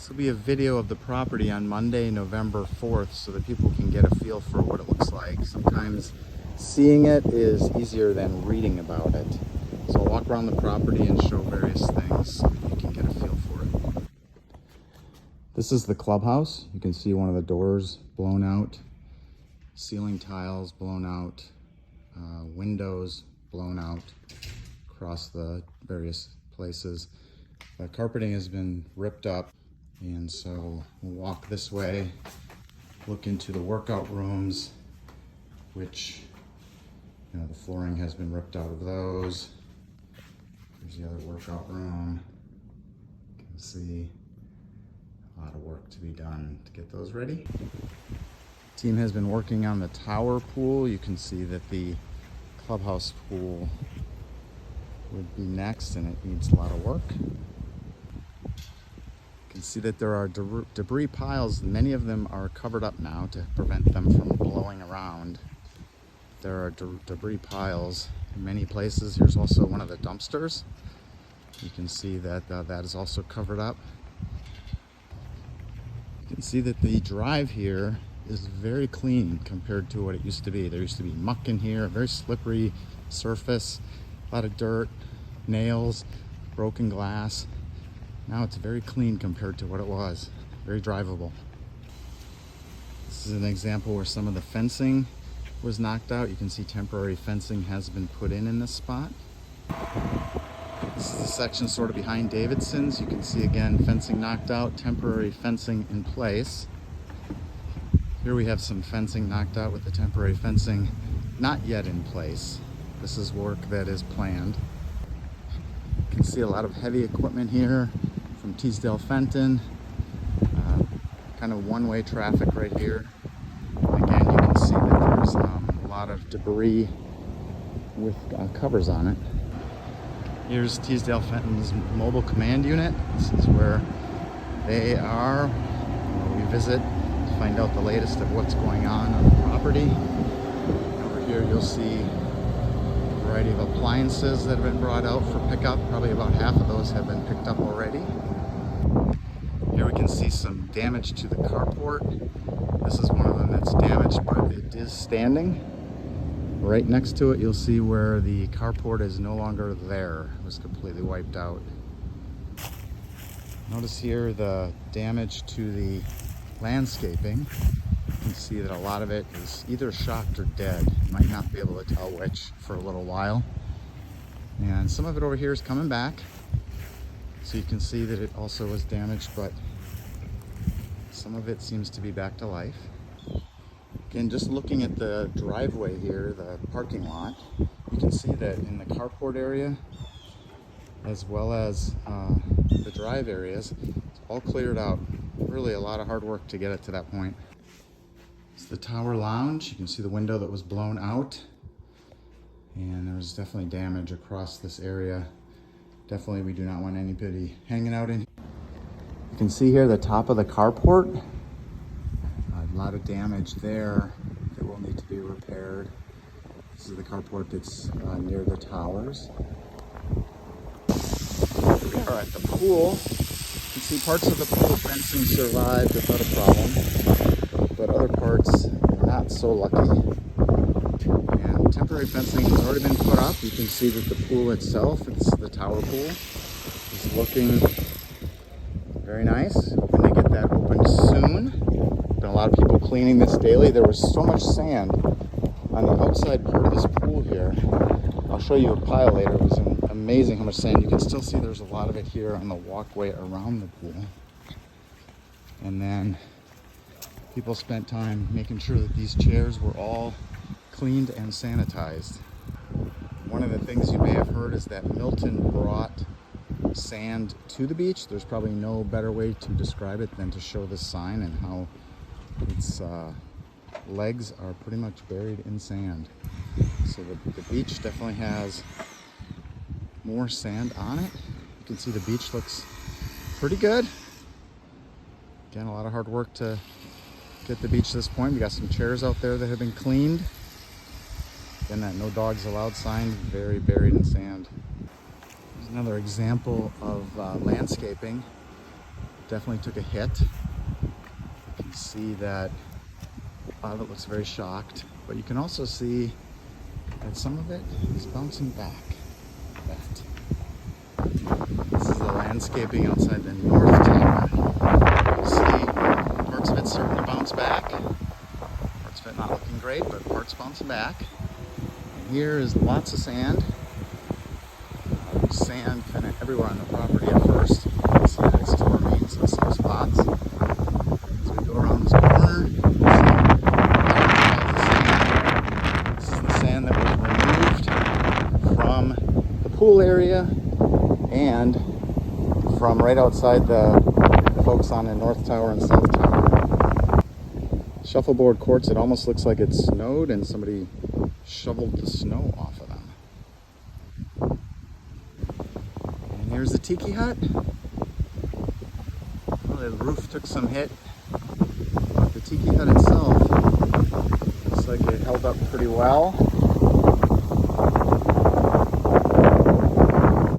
This will be a video of the property on Monday, November 4th, so that people can get a feel for what it looks like. Sometimes seeing it is easier than reading about it. So I'll walk around the property and show various things so that you can get a feel for it. This is the clubhouse. You can see one of the doors blown out, ceiling tiles blown out, windows blown out across the various places. The carpeting has been ripped up. And so we'll walk this way, look into the workout rooms, which, the flooring has been ripped out of those. There's the other workout room. You can see a lot of work to be done to get those ready. The team has been working on the tower pool. You can see that the clubhouse pool would be next, and it needs a lot of work. You can see that there are debris piles. Many of them are covered up now to prevent them from blowing around. There are debris piles in many places. Here's also one of the dumpsters. You can see that that is also covered up. You can see that the drive here is very clean compared to what it used to be. There used to be muck in here, a very slippery surface, a lot of dirt, nails, broken glass. Now it's very clean compared to what it was, very drivable. This is an example where some of the fencing was knocked out. You can see temporary fencing has been put in this spot. This is the section sort of behind Davidson's. You can see again fencing knocked out, temporary fencing in place. Here we have some fencing knocked out with the temporary fencing not yet in place. This is work that is planned. You can see a lot of heavy equipment here from Teasdale Fenton. Kind of one-way traffic right here. And again, you can see that there's a lot of debris with covers on it. Here's Teasdale Fenton's mobile command unit. This is where they are. We visit to find out the latest of what's going on the property. Over here you'll see a variety of appliances that have been brought out for pickup. Probably about half of those have been picked up already. Here we can see some damage to the carport. This is one of them that's damaged, but it is standing. Right next to it, you'll see where the carport is no longer there. It was completely wiped out. Notice here the damage to the landscaping. You can see that a lot of it is either shocked or dead. You might not be able to tell which for a little while. And some of it over here is coming back. So you can see that it also was damaged, but some of it seems to be back to life. Again, just looking at the driveway here, the parking lot, you can see that in the carport area, as well as the drive areas, it's all cleared out. Really a lot of hard work to get it to that point. It's the tower lounge. You can see the window that was blown out, and there was definitely damage across this area. Definitely we do not want anybody hanging out in here. You can see here the top of the carport. A lot of damage there that will need to be repaired. This is the carport that's near the towers. Here we are at the pool. You can see parts of the pool fencing survived without a problem, but other parts not so lucky. And temporary fencing has already been put up. You can see that the pool itself, it's the tower pool, is looking very nice. Hoping to get that open soon. Been a lot of people cleaning this daily. There was so much sand on the outside part of this pool here. I'll show you a pile later. It was amazing how much sand. You can still see there's a lot of it here on the walkway around the pool. And then people spent time making sure that these chairs were all cleaned and sanitized. One of the things you may have heard is that Milton brought sand to the beach. There's probably no better way to describe it than to show this sign and how its legs are pretty much buried in sand. So the beach definitely has more sand on it. You can see the beach looks pretty good. Again, a lot of hard work to get the beach to this point. We got some chairs out there that have been cleaned. Again, that no dogs allowed sign, very buried in sand. There's another example of landscaping. definitely took a hit. You can see that a lot of it looks very shocked, but you can also see that some of it is bouncing back. This is the landscaping outside the north tower. You see parts of it starting to bounce back. Parts of it not looking great, but parts bouncing back. And here is lots of sand. Sand kind of everywhere on the property at first. You can see that it's still remains in some spots. As we go around this corner, you see this is the sand that was removed from the pool area and from right outside the folks on the north tower and south tower. Shuffleboard courts, it almost looks like it snowed and somebody shoveled the snow off of them. And here's the tiki hut. Well, the roof took some hit, but the tiki hut itself looks like it held up pretty well.